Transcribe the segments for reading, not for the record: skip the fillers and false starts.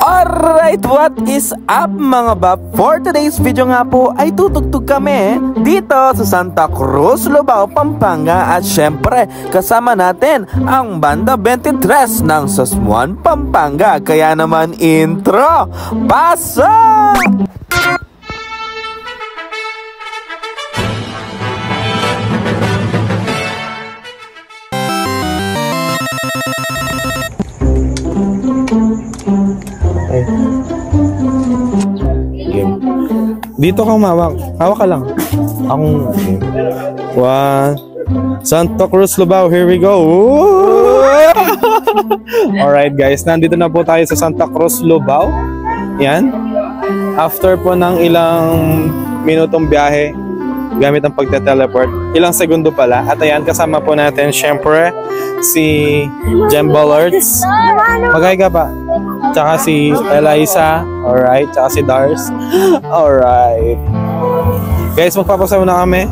Alright, what is up mga bab? For today's video nga po ay tutugtog kami dito sa Santa Cruz, Lubao, Pampanga. At syempre kasama natin ang Banda 23 ng Sasmuan, Pampanga. Kaya naman intro, pasok! Game. Dito kang mawak. Hawak ka lang. Akong game. One. Santa Cruz, Lubao. Here we go. Alright guys. Nandito na po tayo sa Santa Cruz, Lubao. Yan. After po ng ilang minutong biyahe, gamit ang pagte-teleport. Ilang segundo pala. At ayan, kasama po natin syempre si Jemballerts. Magay ka pa. Tsaka si Eliza. Alright. Tsaka si Dars. Alright. Guys, magpapasaw na kami.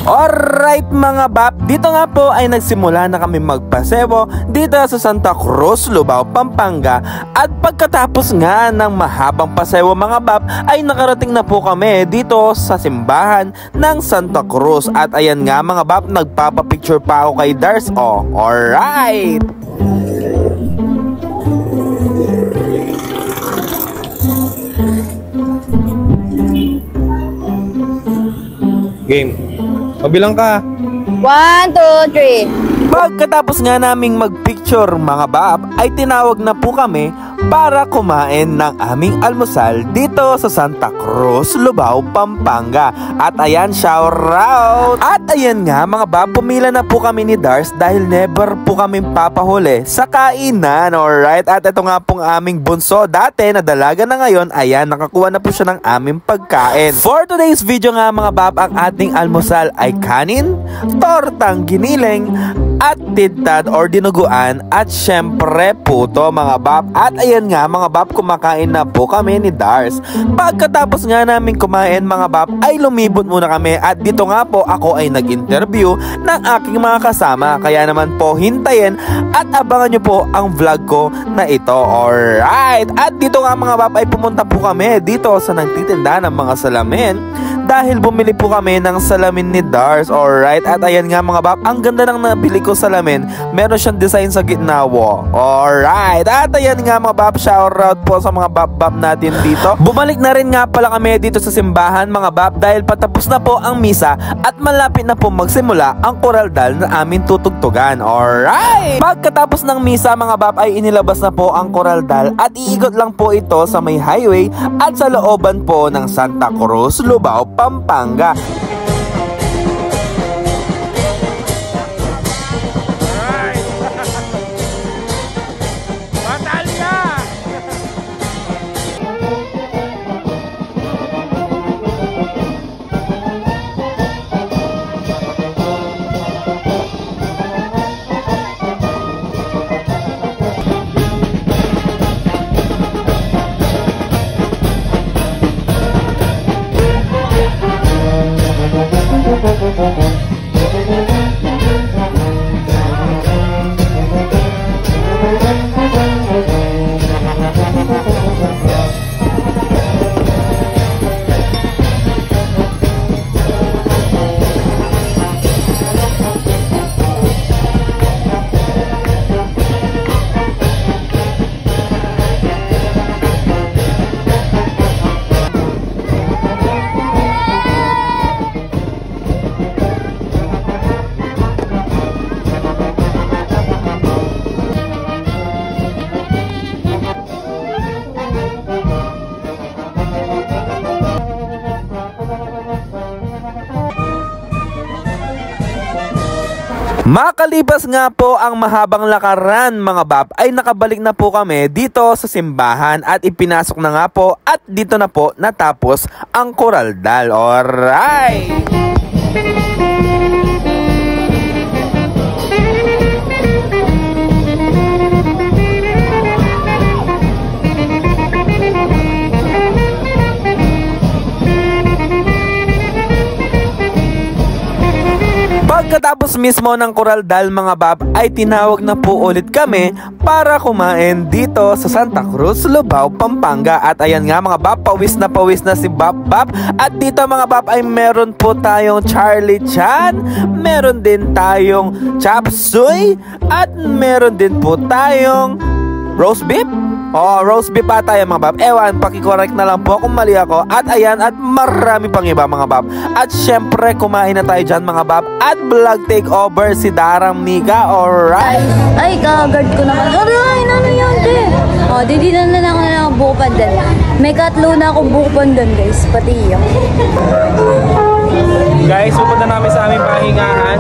Alright mga bab, dito nga po ay nagsimula na kami magpasewo dito sa Santa Cruz, Lubao, Pampanga. At pagkatapos nga ng mahabang pasewo mga bab, ay nakarating na po kami dito sa simbahan ng Santa Cruz. At ayan nga mga bab, nagpapapicture pa ako kay Dars. Oh, alright. Game. Mabilang ka. 1, 2, 3. Pagkatapos nga naming magpicture mga bab, ay tinawag na po kami para kumain ng aming almusal dito sa Santa Cruz, Lubao, Pampanga. At ayan, shout out! At ayan nga mga bab, pumila na po kami ni Dars dahil never po kami papahuli sa kainan, alright? At ito nga pong aming bunso, dati na dalaga na ngayon, ayan, nakakuha na po siya ng aming pagkain. For today's video nga mga bab, ang ating almusal ay kanin, tortang giniling, at tintad or dinuguan, at syempre puto mga bab. At ayan nga mga bab, kumakain na po kami ni Dars. Pagkatapos nga namin kumain mga bab, ay lumibot muna kami. At dito nga po ako ay nag-interview ng aking mga kasama. Kaya naman po hintayin at abangan nyo po ang vlog ko na ito. Alright. At dito nga mga bab, ay pumunta po kami dito sa nagtitinda ng mga salamin dahil bumili po kami ng salamin ni Dars. Alright. At ayan nga mga bab, ang ganda ng nabili ko salamin. Meron siyang design sa gitna. Alright. At ayan nga mga bab, shoutout po sa mga bab natin dito. Bumalik na rin nga pala kami dito sa simbahan mga bab dahil patapos na po ang misa at malapit na po magsimula ang koraldal na amin tutugtugan. Alright. Pagkatapos ng misa mga bab, ay inilabas na po ang koraldal at iikot lang po ito sa may highway at sa looban po ng Santa Cruz, Lubao, Pampanga. Makalipas nga po ang mahabang lakaran mga bab, ay nakabalik na po kami dito sa simbahan at ipinasok na nga po at dito na po natapos ang koraldal. Alright! pagkatapos mismo ng Coraldal mga bab ay tinawag na po ulit kami para kumain dito sa Santa Cruz, Lubao, Pampanga. At ayan nga mga bab, pawis na si Bab. At dito mga bab ay meron po tayong Charlie Chan, meron din tayong chop suey, at meron din po tayong roast beef. Roast beef pa tayo mga bab. Ewan, pakicorrect na lang po kung mali ako. At ayan, at marami pang iba mga bab. At syempre, kumain na tayo dyan mga bab. At vlog takeover si Darang Mika. Alright. Ay, kagard ko naman. Aray, ano yan, te? Didinan na lang ako ng buko pandan. May katlo na akong buko pandan, guys. Pati yung. Guys, pupunta namin sa aming pahingahan.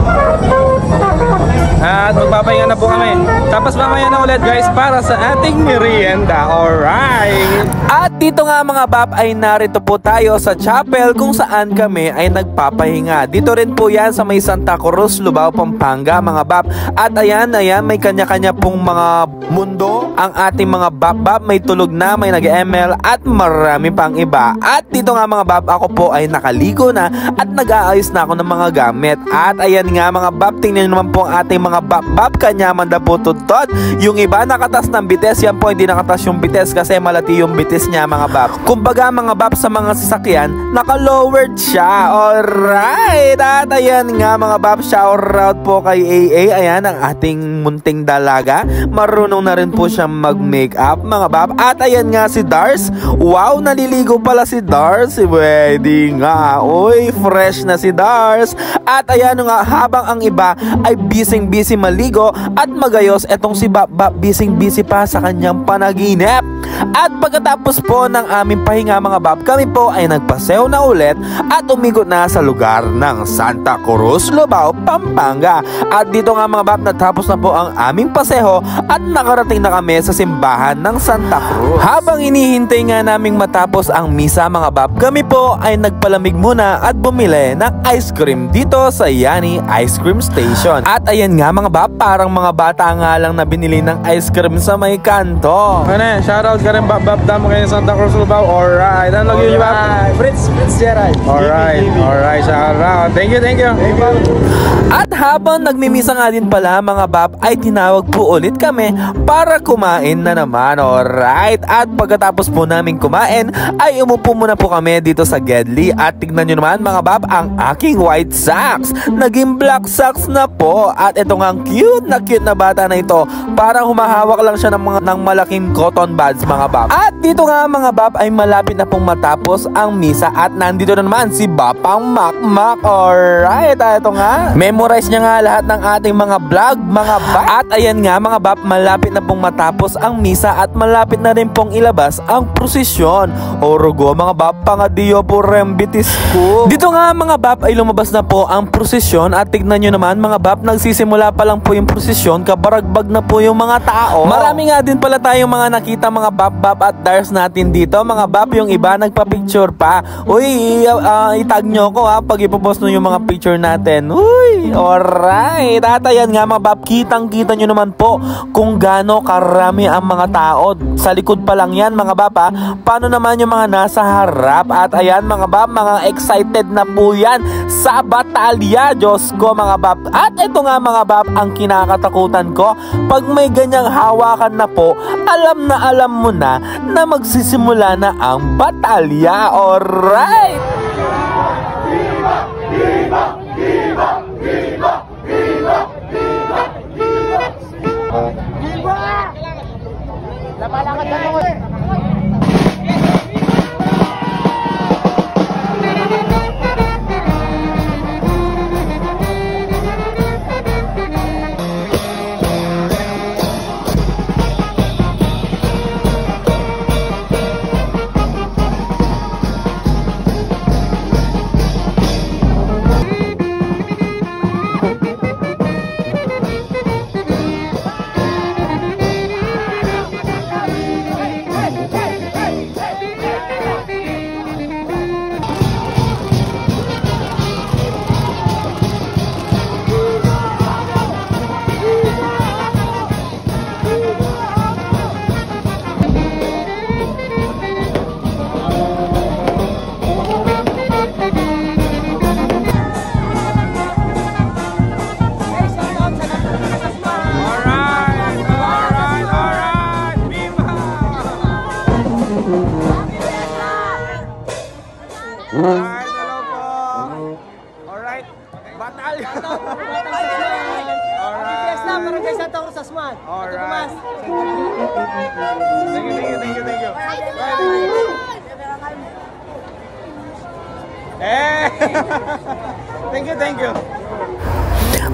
At magpapahinga na po kami. Tapos mamaya na ulit guys para sa ating merienda. Alright! At dito nga mga bab ay narito po tayo sa chapel kung saan kami ay nagpapahinga. Dito rin po yan sa may Santa Cruz, Lubao, Pampanga mga bab. At ayan, may kanya-kanya pong mga mundo ang ating mga bab. May tulog na, may nag-ML at marami pang iba. At dito nga mga bab, ako po ay nakaligo na at nag-aayos na ako ng mga gamit. At ayan nga mga bab, tingnan nyo naman po ang ating mga bab. Kanyaman na po tutod. Yung iba nakatas ng bites, yan po hindi nakatas yung bites kasi malati yung bites niya mga bab. Kumbaga mga bab sa mga sasakyan, naka-lowered siya. Alright! At ayan nga mga bab, shout out po kay AA. Ayan ang ating munting dalaga. Marunong na rin po siya mag-makeup mga bab. At ayan nga si Dars. Wow, naliligo pala si Dars. Pwede nga. Uy, fresh na si Dars. At ayan nga, habang ang iba ay busy maligo at magayos, etong si Bab busy pa sa kanyang panaginip. At pagkatapos po ng aming pahinga mga bab, kami po ay nagpasew na ulit at umigot na sa lugar ng Santa Cruz, Lubao, Pampanga. At dito nga mga bab, natapos na po ang aming paseho at nakarating na kami sa simbahan ng Santa Cruz. Habang inihintay nga naming matapos ang misa mga bab, kami po ay nagpalamig muna at bumili ng ice cream dito sa Yani Ice Cream Station. At ayan nga mga bab, parang mga bata nga lang na binili ng ice cream sa may kanto. Ano, shoutout ka rin Bab damo kayo sa Santa Cruz, Lubao. Alright, ano lagi yun Bab? Fritz Gerald. Alright, shoutout. Thank you. At habang nagmimisa nga din pala mga bab, ay tinawag po ulit kami para kumain na naman. Alright, at pagkatapos po namin kumain, ay umupo muna po kami dito sa Gedli. At tignan nyo naman mga bab, ang aking white socks naging black socks na po. At ito nga cute na bata na ito, parang humahawak lang siya ng malaking cotton buds mga bab. At dito nga mga bab ay malapit na pong matapos ang misa at nandito na naman si Bapang Makmak. Alright, ito nga, memorize niya nga lahat ng ating mga vlog mga bab. At ayan nga mga bab, malapit na pong matapos ang misa at malapit na rin pong ilabas ang prosesyon. Orugo mga bab, pangadiyo po rembitis ko. Dito nga mga bab ay lumabas na po ang prosesyon at tignan nyo naman mga bab, nagsisimula pa lang po yung prosesyon, kabaragbag na po yung mga tao. Marami nga din pala tayong mga nakita mga bab at dars natin dito mga bab. Yung iba nagpa-picture pa. Uy, itag nyo ko ha pag ipopost nyo yung mga picture natin. Uy, alright. At ayan nga mga bab, kitang-kita nyo naman po kung gaano karami ang mga tao. Sa likod pa lang yan mga bab ha. Paano naman yung mga nasa harap? At ayan mga bab, mga excited na po yan sa batalya. Diyos ko mga bab. At ito nga mga bab, ang kinakatakutan ko, pag may ganyang hawakan na po, alam mo na magsisimula na ang batalya. Alright! Viva! Viva! Viva! Viva! Viva! Viva! Viva! Viva! Lapalakad na mo. Alright, hello po. Alright, batalya. Barangay Santa Cruz, Asman. Alright. Thank you. Eh. Thank you.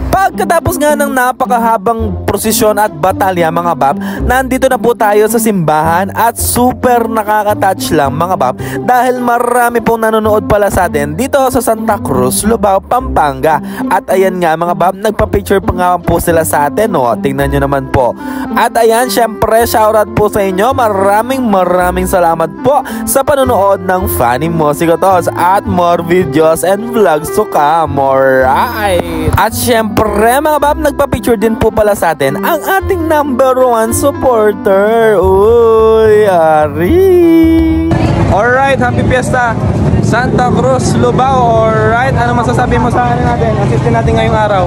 Pagkatapos nga ng napakahabang prosesyon at batalya mga bab, nandito na po tayo sa simbahan at super nakaka-touch lang mga bab dahil marami pong nanonood pala sa atin dito sa Santa Cruz, Lubao, Pampanga. At ayan nga mga bab, nagpa-picture pa nga po sila sa atin, no? Tingnan nyo naman po. At ayan, syempre shoutout po sa inyo. Maraming salamat po sa panonood ng Funny Musicotos at more videos and vlogs to come. Alright. At syempre mga bab, nagpa-picture din po pala sa atin ang ating #1 supporter. Uy, Ari. Alright, happy fiesta Santa Cruz, Lubao. Alright, ano masasabi mo sa natin? Assistin natin ngayong araw.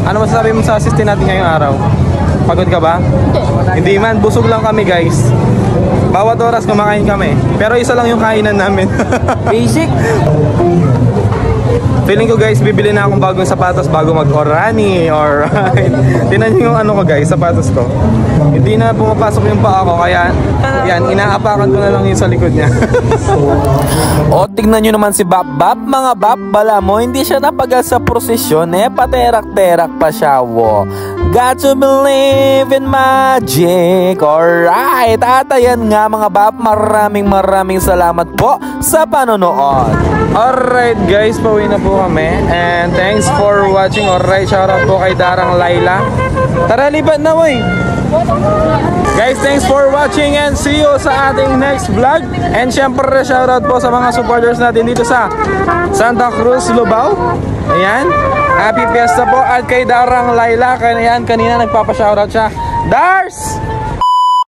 Ano masasabi mo sa assistin natin ngayong araw? Pagod ka ba? Hindi man, busog lang kami guys. Bawat oras kumakain kami. Pero isa lang yung kainan namin. Basic. Feeling ko guys, bibili na akong bagong sapatos bago mag-orani. Alright. Tingnan nyo yung ano ko guys, sapatos ko. Hindi na pumapasok yung paa ko, kaya yan, inaapakan ko na lang yun sa likod niya. O tignan nyo naman si Bap mga bab, bala mo, hindi siya napagal sa prosesyon paterak-terak pa siya, wo. Got to believe in magic. Alright, at ayan nga mga bab, maraming salamat po sa panonood. Alright guys, pauwi na po kami. And thanks for watching. Alright, shoutout po kay Darang Laila. Tara, lipat na woy. Guys, thanks for watching and see you sa ating next vlog. And syempre, shoutout po sa mga supporters natin dito sa Santa Cruz, Lubao. Ayan, happy fiesta po. At kay Darang Laila, kanina nagpapa-shoutout siya. Dars!